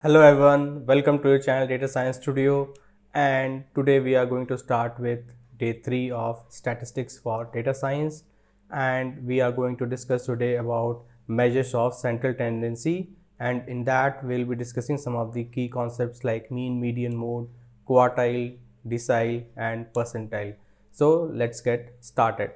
Hello everyone, welcome to your channel Data Science Studio, and today we are going to start with day 3 of statistics for data science, and we are going to discuss today about measures of central tendency, and in that we'll be discussing some of the key concepts like mean, median, mode, quartile, decile and percentile. So let's get started.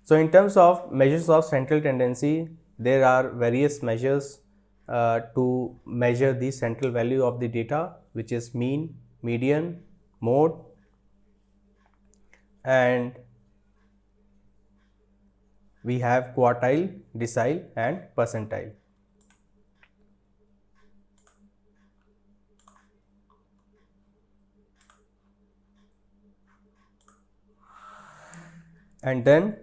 So in terms of measures of central tendency, there are various measures to measure the central value of the data, which is mean, median, mode, and we have quartile, decile and percentile. And then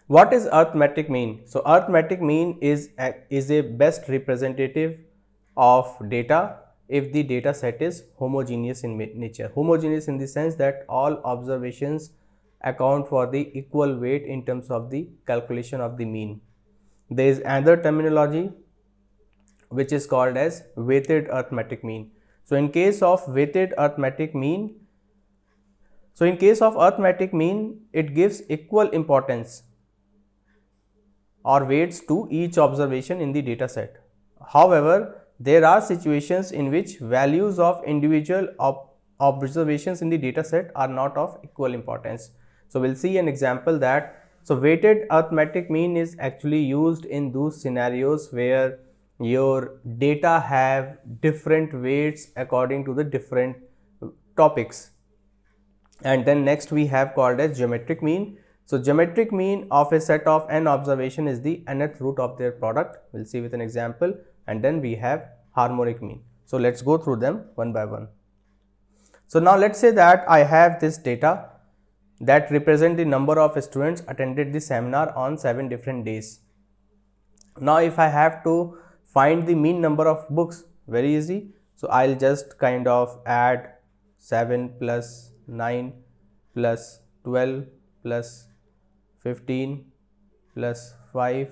what is arithmetic mean? So arithmetic mean is a best representative of data if the data set is homogeneous in nature. Homogeneous in the sense that all observations account for the equal weight in terms of the calculation of the mean. There is another terminology which is called as weighted arithmetic mean. So in case of weighted arithmetic mean, it gives equal importance or weights to each observation in the data set. However, there are situations in which values of individual observations in the data set are not of equal importance. So we'll see an example that weighted arithmetic mean is actually used in those scenarios where your data have different weights according to the different topics. And then next we have called as geometric mean. So geometric mean of a set of n observation is the nth root of their product. We'll see with an example. And then we have harmonic mean. So let's go through them one by one. So now let's say that I have this data that represent the number of students attended the seminar on 7 different days. Now if I have to find the mean number of books, very easy. So I'll just kind of add 7 plus 9 plus 12 plus 15 plus 5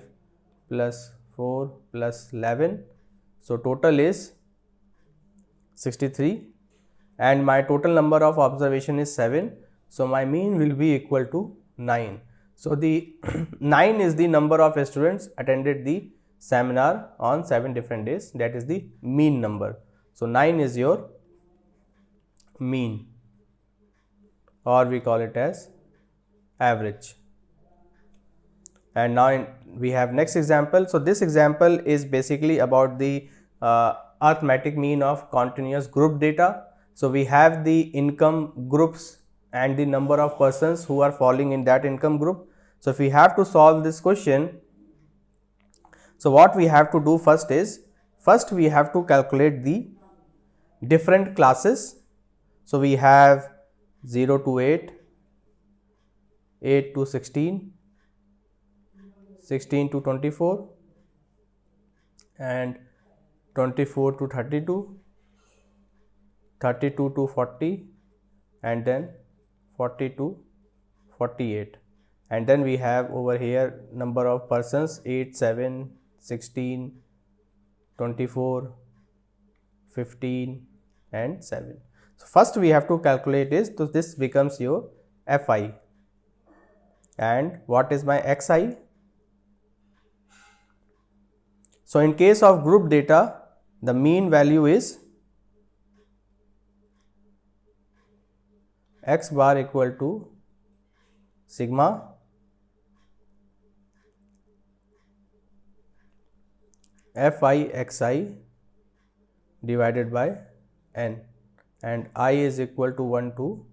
plus 4 plus 11. So total is 63 and my total number of observation is 7. So my mean will be equal to 9. So the 9 is the number of students attended the seminar on 7 different days, that is the mean number. So 9 is your mean, or we call it as average. And now we have next example. So this example is basically about the arithmetic mean of continuous group data. So we have the income groups and the number of persons who are falling in that income group. So if we have to solve this question, so what we have to do first is, we have to calculate the different classes. So we have 0 to 8, 8 to 16, 16 to 24 and 24 to 32, 32 to 40 and then 40 to 48. And then we have over here number of persons 8, 7, 16, 24, 15 and 7. So first we have to calculate is, so this becomes your Fi. And what is my Xi? So in case of group data, the mean value is x bar equal to sigma Fi xi divided by n, and I is equal to 1 to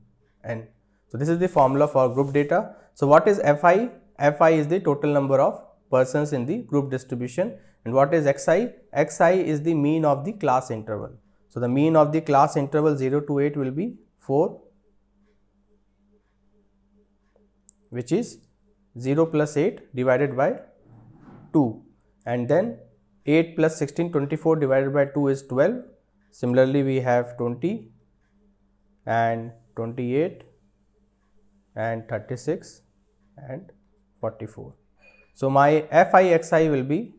n. So this is the formula for group data. So what is Fi? Fi is the total number of persons in the group distribution. And what is Xi? Xi is the mean of the class interval. So the mean of the class interval 0 to 8 will be 4, which is 0 plus 8 divided by 2, and then 8 plus 16, 24 divided by 2 is 12. Similarly, we have 20 and 28 and 36 and 44. So my Fi xi will be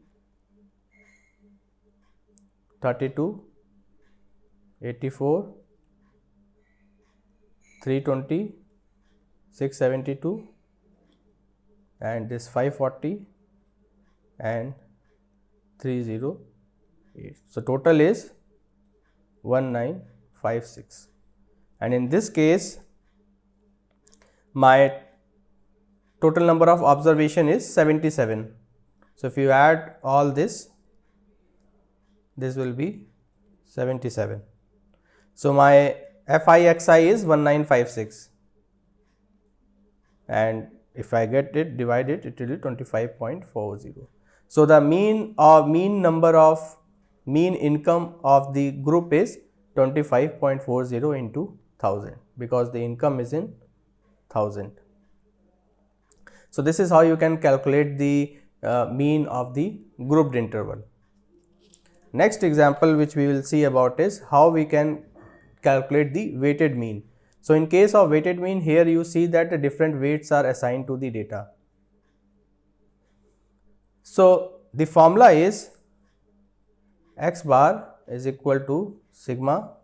32, 84, 320, 672, and this 540 and 308. So total is 1956, and in this case my total number of observation is 77. So if you add all this will be 77. So my FIXI is 1956, and if I get it divided, it will be 25.40. So the mean income of the group is 25.40 into 1000, because the income is in 1000. So this is how you can calculate the mean of the grouped interval. Next example which we will see about is how we can calculate the weighted mean. So in case of weighted mean, here you see that the different weights are assigned to the data. So the formula is x bar is equal to sigma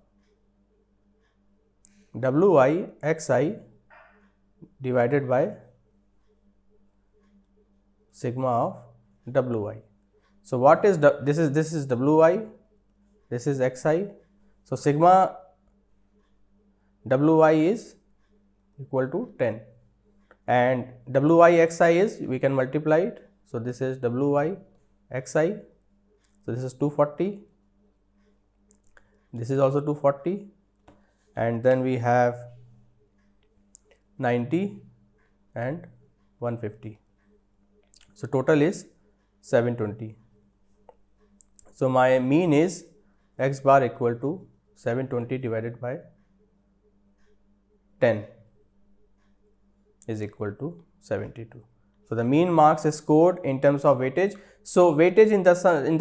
wi xi divided by sigma of wi. So what is this is wi, this is xi. So sigma wi is equal to 10, and wi xi is, we can multiply it. So this is wi xi. So this is 240, this is also 240, and then we have 90 and 150. So total is 720. So my mean is x bar equal to 720 divided by 10 is equal to 72. So the mean marks is scored in terms of weightage. So weightage in the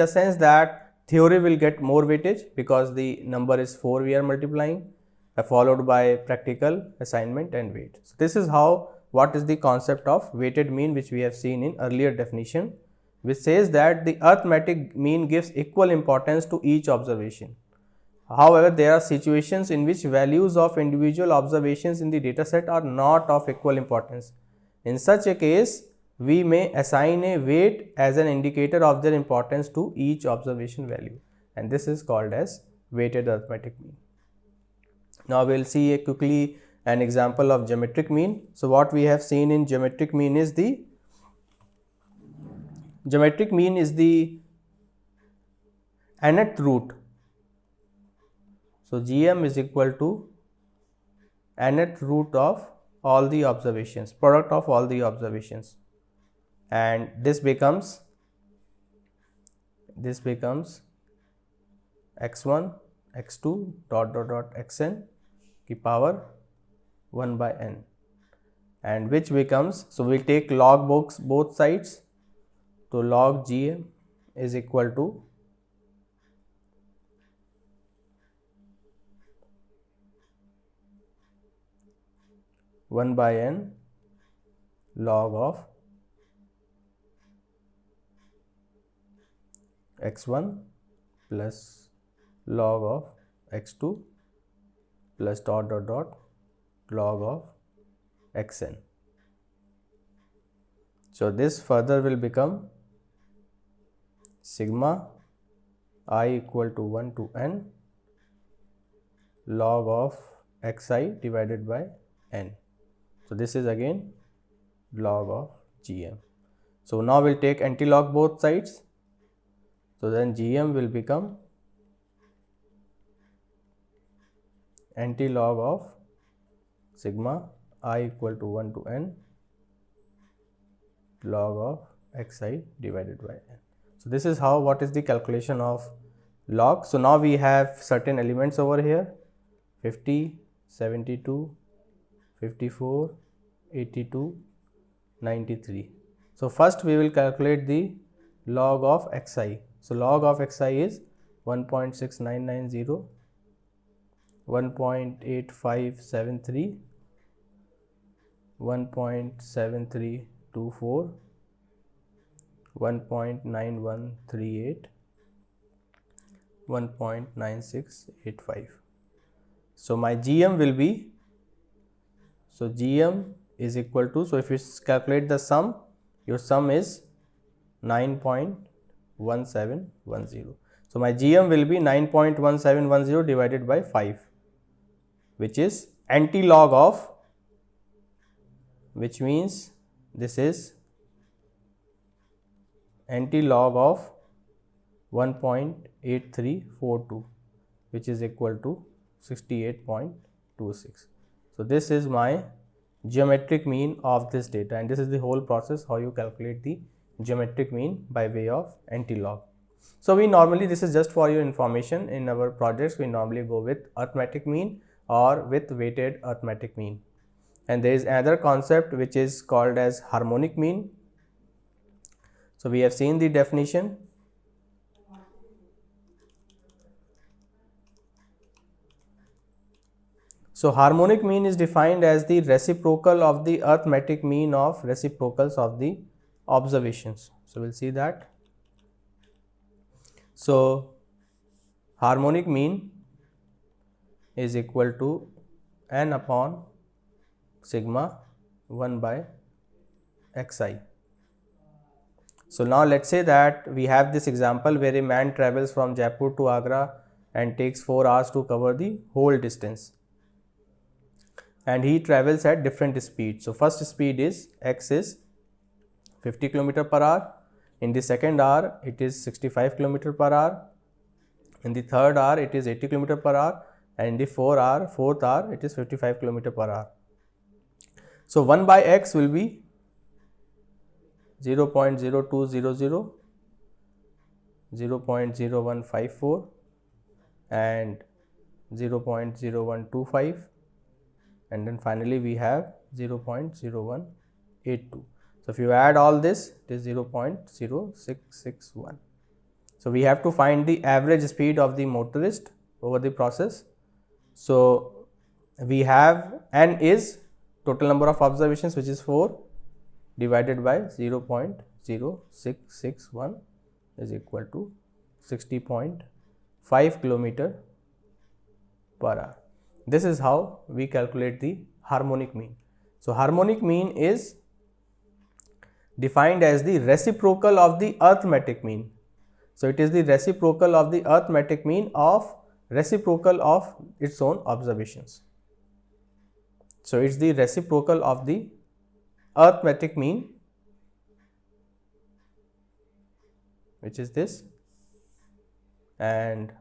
sense that theory will get more weightage because the number is 4 we are multiplying, followed by practical, assignment and weight. So this is what is the concept of weighted mean, which we have seen in earlier definition, which says that the arithmetic mean gives equal importance to each observation. However, there are situations in which values of individual observations in the dataset are not of equal importance. In such a case, we may assign a weight as an indicator of their importance to each observation value, and this is called as weighted arithmetic mean. Now we will see quickly an example of geometric mean. So what we have seen in geometric mean is the nth root. So GM is equal to nth root of all the observations, product of all the observations, and this becomes x1 x2 xn की power 1 by n, and which becomes, so we take log both sides, so log GM is equal to 1 by n log of x1 plus log of x2 plus log of xn. So this further will become sigma I equal to 1 to n log of xi divided by n. So this is again log of GM. So now we'll take anti-log both sides. So then GM will become anti-log of sigma I equal to 1 to n log of xi divided by n. So this is what is the calculation of log. So now we have certain elements over here, 50, 72, 54, 82, 93. So first we will calculate the log of xi. So log of xi is 1.6990, 1.8573, 1.7324, 1.9138, 1.9685. So my GM will be, so GM is equal to, so if you calculate the sum, your sum is 9.1710. So my GM will be 9.1710 divided by 5, which is anti-log of, which means this is anti-log of 1.8342, which is equal to 68.26. So this is my geometric mean of this data, and this is the whole process how you calculate the geometric mean by way of anti-log. So we normally, this is just for your information, in our projects we normally go with arithmetic mean or with weighted arithmetic mean. And there is another concept which is called as harmonic mean. So we have seen the definition. So harmonic mean is defined as the reciprocal of the arithmetic mean of reciprocals of the observations. So we'll see that. So harmonic mean is equal to n upon sigma 1 by xi. So now let's say that we have this example where a man travels from Jaipur to Agra and takes 4 hours to cover the whole distance, and he travels at different speeds. So first speed is x is 50 km per hour, in the second hour it is 65 km per hour, in the third hour it is 80 km per hour, and in the fourth hour it is 55 km per hour. So 1 by x will be 0.0200, 0.0154 and 0.0125, and then finally we have 0.0182. So if you add all this, it is 0.0661. So we have to find the average speed of the motorist over the process. So we have n is total number of observations, which is 4, divided by 0.0661 is equal to 60.5 km per hour. This is how we calculate the harmonic mean. So harmonic mean is defined as the reciprocal of the arithmetic mean. So it is the reciprocal of the arithmetic mean of reciprocal of its own observations. So it's the reciprocal of the arithmetic mean, which is this, and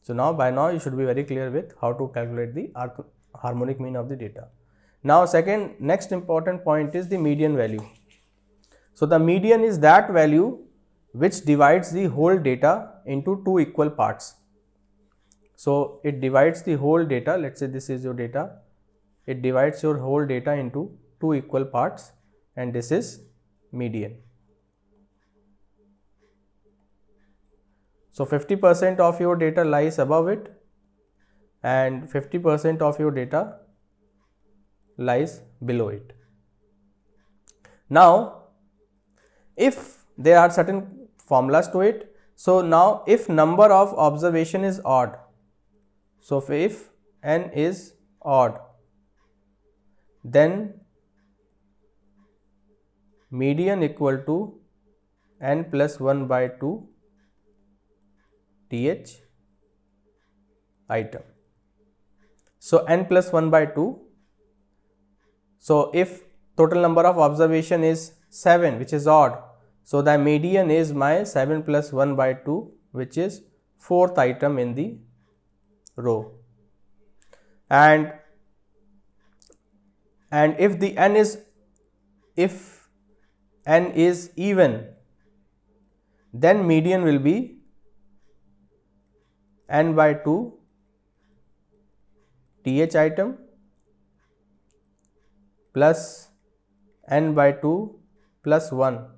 so by now you should be very clear with how to calculate the harmonic mean of the data. Now next important point is the median value. So the median is that value which divides the whole data into 2 equal parts. So it divides the whole data, let's say this is your data, it divides your whole data into 2 equal parts, and this is median. So 50% of your data lies above it and 50% of your data lies below it. Now if there are certain formulas to it, so now if number of observation is odd, so if n is odd, then median equal to n plus 1 by 2 th item. So n plus 1 by 2, so if total number of observation is 7, which is odd, so the median is my 7 plus 1 by 2, which is 4th item in the row. And if the n is even, then median will be n by 2 th item plus n by 2 plus 1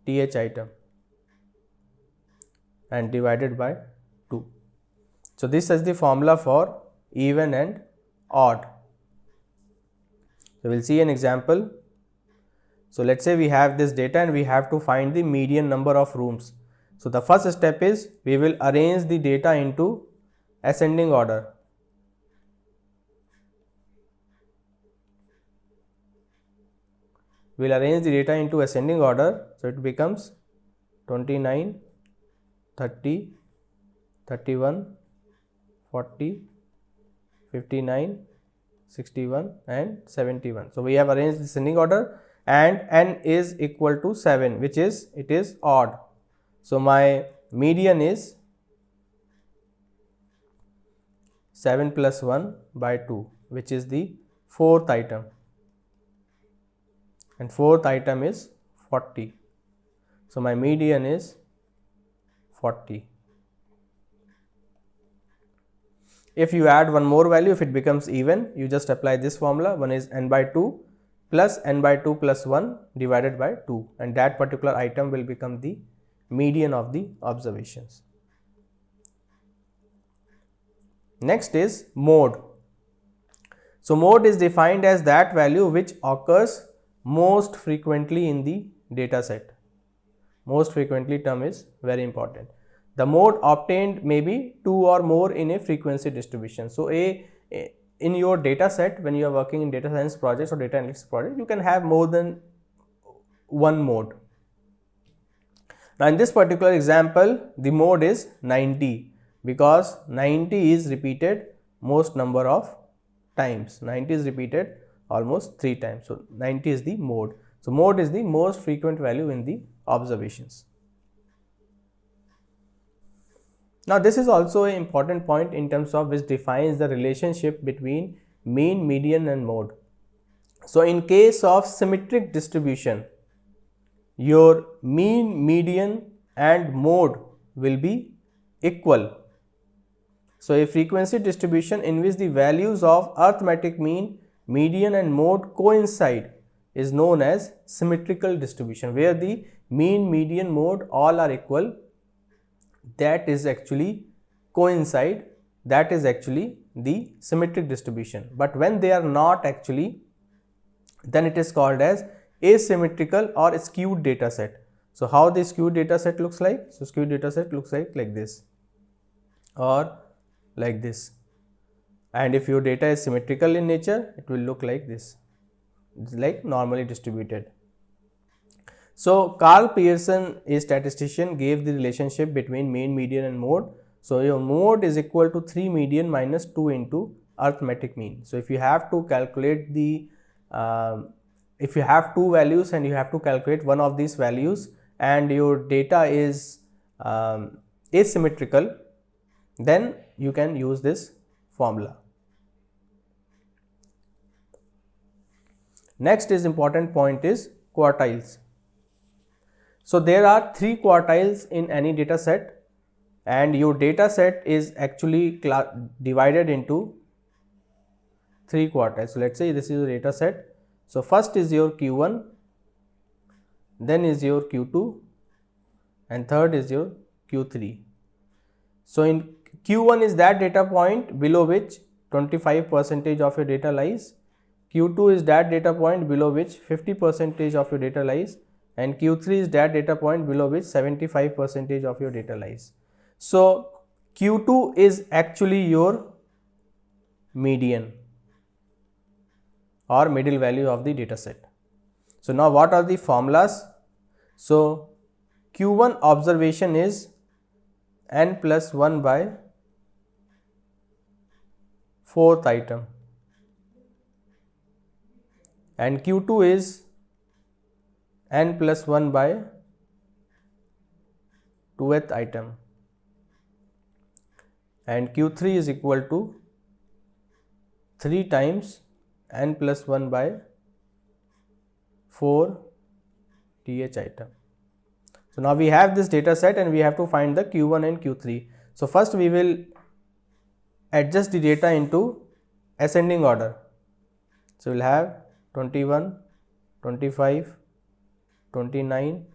th item and divided by 2. So this is the formula for even and odd. So we'll see an example. So let's say we have this data and we have to find the median number of rooms. So the first step is we will arrange the data into ascending order. We will arrange the data into ascending order. So it becomes 29, 30, 31, 40, 59, 61 and 71. So we have arranged descending order and n is equal to 7, which is it is odd. So my median is 7 plus 1 by 2, which is the fourth item, and fourth item is 40. So my median is 40. If you add one more value, if it becomes even, you just apply this formula. One is n by 2 plus n by 2 plus 1 divided by 2, and that particular item will become the median of the observations. Next is mode. So mode is defined as that value which occurs most frequently in the data set. Most frequently term is very important. The mode obtained may be 2 or more in a frequency distribution. So in your data set, when you are working in data science projects or data analytics project, you can have more than one mode. Now in this particular example, the mode is 90 because 90 is repeated most number of times. 90 is repeated almost 3 times. So 90 is the mode. So mode is the most frequent value in the observations. Now this is also an important point in terms of which defines the relationship between mean, median and mode. So in case of symmetric distribution, your mean, median and mode will be equal. So a frequency distribution in which the values of arithmetic mean, median and mode coincide is known as symmetrical distribution, where the mean, median, mode all are equal. That is actually coincide, that is actually the symmetric distribution. But when they are not actually, then it is called as asymmetrical or skewed data set. So how the skewed data set looks like? So skewed data set looks like this or like this, and if your data is symmetrical in nature, it will look like this. It's like normally distributed. So Carl Pearson, a statistician, gave the relationship between mean, median and mode. So your mode is equal to 3 median minus 2 into arithmetic mean. So if you have to calculate the if you have two values and you have to calculate one of these values and your data is asymmetrical, then you can use this formula. Next is important point is quartiles. So there are 3 quartiles in any data set, and your data set is actually divided into 3 quartiles. So let's say this is a data set. So first is your Q1, then is your Q2 and third is your Q3. So in Q1 is that data point below which 25% of your data lies, Q2 is that data point below which 50% of your data lies, and Q3 is that data point below which 75% of your data lies. So Q2 is actually your median or middle value of the data set. So now what are the formulas? So Q1 observation is n plus 1 by 4th item, and Q2 is n plus 1 by 2th item, and Q3 is equal to 3 times n plus 1 by 4 th item. So now we have this data set and we have to find the Q1 and Q3. So first we will adjust the data into ascending order. So we will have 21, 25, 29,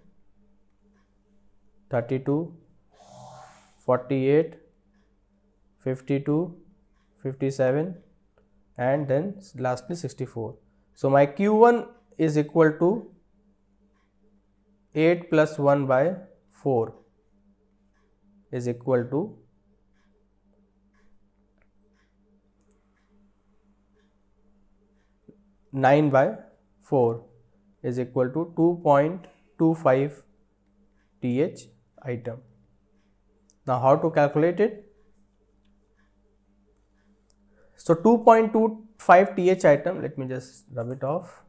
32, 48, 52, 57 and then lastly 64. So my Q1 is equal to 8 plus 1 by 4 is equal to 9 by 4 is equal to 2.25 th item. Now how to calculate it? So 2.25 th item, let me just rub it off.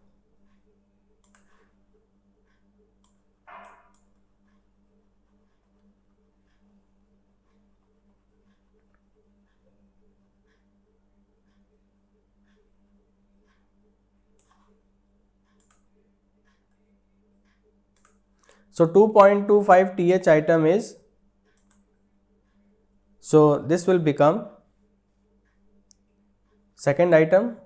So 2.25 th item is, so this will become second item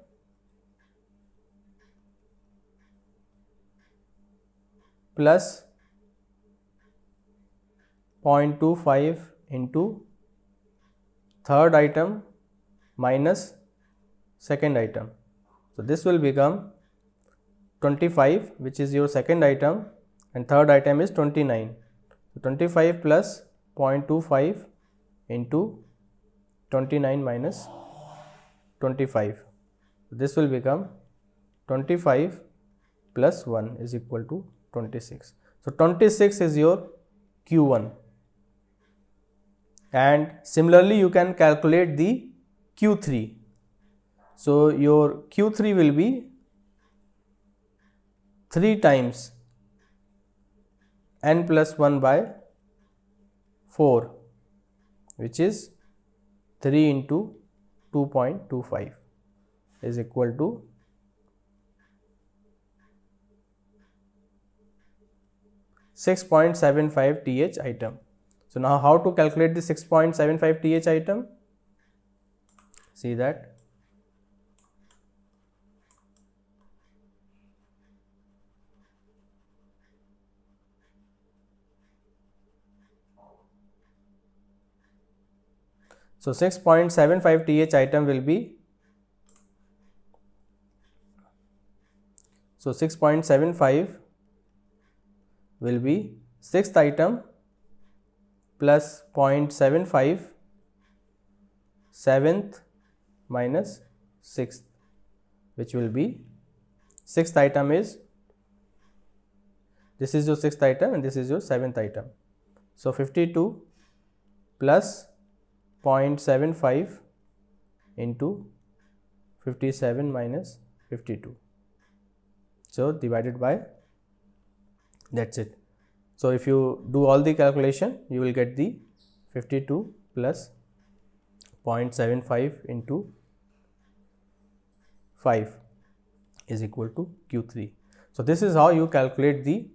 plus 0.25 into third item minus second item. So this will become 25, which is your second item, and third item is 29. So 25 plus 0.25 into 29 minus 25. This will become 25 plus 1 is equal to 26. So 26 is your Q1. And similarly you can calculate the Q3. So your Q3 will be 3 times n plus 1 by 4, which is 3 into 2.25 is equal to 6.75 th item. So now how to calculate the 6.75 th item? See that. So 6.75 th item will be, so 6.75 will be sixth item plus 0.75 seventh minus sixth, which will be, sixth item is, this is your sixth item and this is your seventh item. So 52 plus 0.75 into 57 minus 52. So divided by, that's it. So if you do all the calculation, you will get the 52 plus 0.75 into 5 is equal to Q3. So this is how you calculate the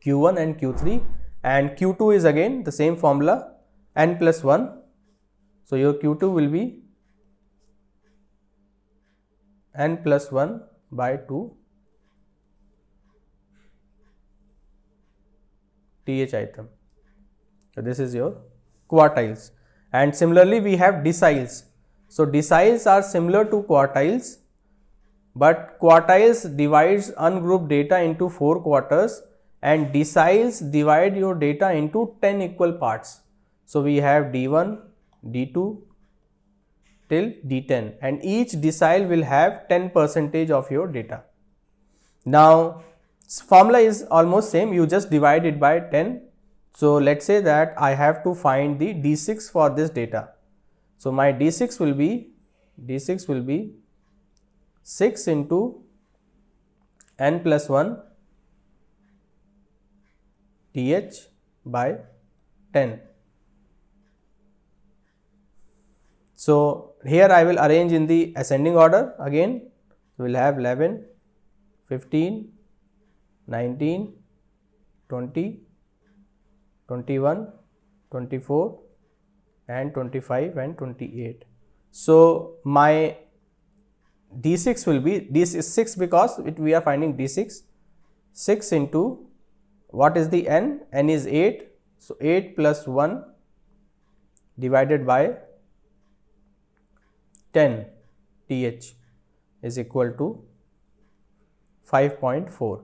Q1 and Q3, and Q2 is again the same formula, n plus 1. So your Q2 will be n plus 1 by 2 th item. So this is your quartiles. And similarly we have deciles. So deciles are similar to quartiles, but quartiles divides ungrouped data into 4 quarters and deciles divide your data into 10 equal parts. So we have D1, D2 till D10, and each decile will have 10% of your data. Now formula is almost same, you just divide it by 10. So let's say that I have to find the D6 for this data. So my D6 will be 6 into n plus 1 th by 10. So here I will arrange in the ascending order again. We will have 11, 15, 19, 20, 21, 24 and 25 and 28. So my D6 will be, this is 6 because we are finding D6, 6 into, what is the n? N is 8. So 8 plus 1 divided by 10 th is equal to 5.4.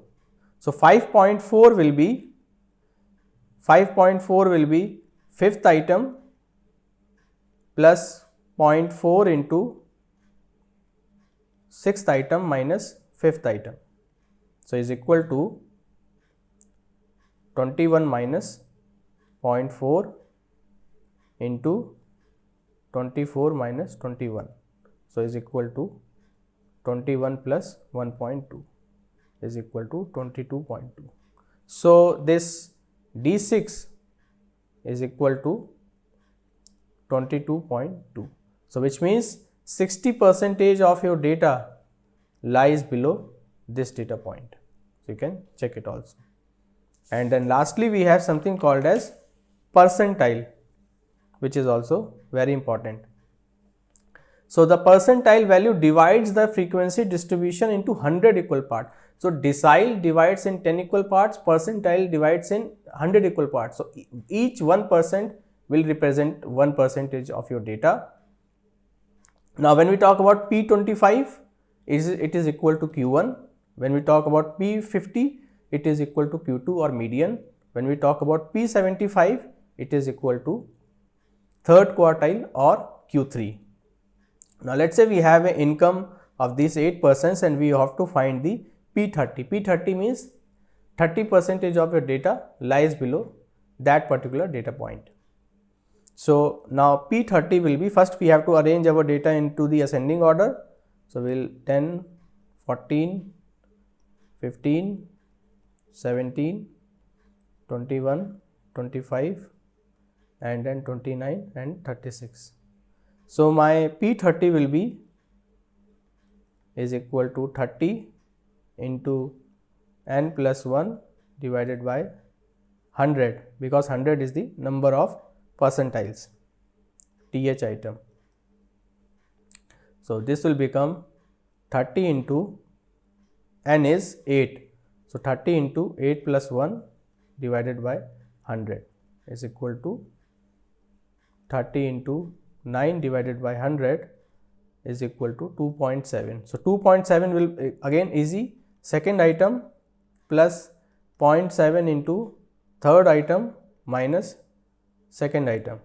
So 5.4 will be 5th item plus 0.4 into 6th item minus 5th item. So is equal to 21 minus 0.4 into 24 minus 21. So is equal to 21 plus 1.2 is equal to 22.2. So this D6 is equal to 22.2. So which means 60% of your data lies below this data point. So you can check it also. And then lastly we have something called as percentile, which is also very important. So the percentile value divides the frequency distribution into 100 equal parts. So decile divides in 10 equal parts, percentile divides in 100 equal parts. So each 1% will represent 1% of your data. Now when we talk about P25, it is equal to Q1. When we talk about P50, it is equal to Q2 or median. When we talk about P75, it is equal to third quartile or Q3. Now let's say we have an income of these 8 persons and we have to find the P30. P30 means 30% of your data lies below that particular data point. So now P30 will be, first we have to arrange our data into the ascending order. So we'll 10, 14, 15, 17, 21, 25 and then 29 and 36. So my P30 will be is equal to 30 into n plus 1 divided by 100, because 100 is the number of percentiles, th item. So this will become 30 into n is 8. So 30 into 8 plus 1 divided by 100 is equal to 30 into 9 divided by 100 is equal to 2.7. So 2.7 will again easy, second item plus 0.7 into third item minus second item.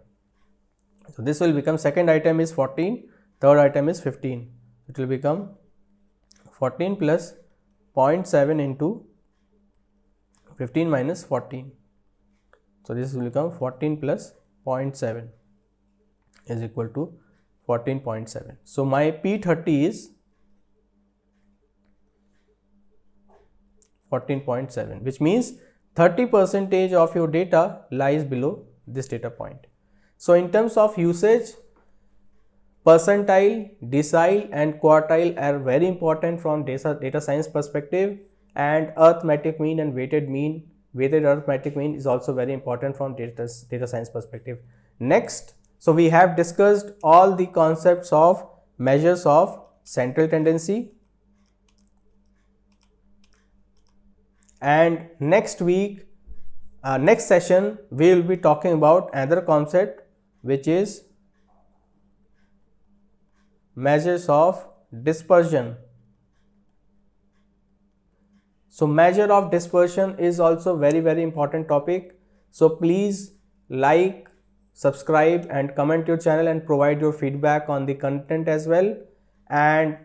So this will become, second item is 14, third item is 15. It will become 14 plus 0.7 into 15 minus 14. So this will become 14 plus 0.7 is equal to 14.7. So my P30 is 14.7, which means 30% of your data lies below this data point. So in terms of usage, percentile, decile and quartile are very important from data science perspective, and arithmetic mean and weighted arithmetic mean is also very important from data science perspective. Next, so we have discussed all the concepts of measures of central tendency, and next week, next session, we will be talking about another concept, which is measures of dispersion. So measure of dispersion is also very important topic. So please like, subscribe and comment your channel and provide your feedback on the content as well, and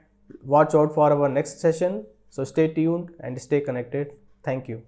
watch out for our next session. So stay tuned and stay connected. Thank you.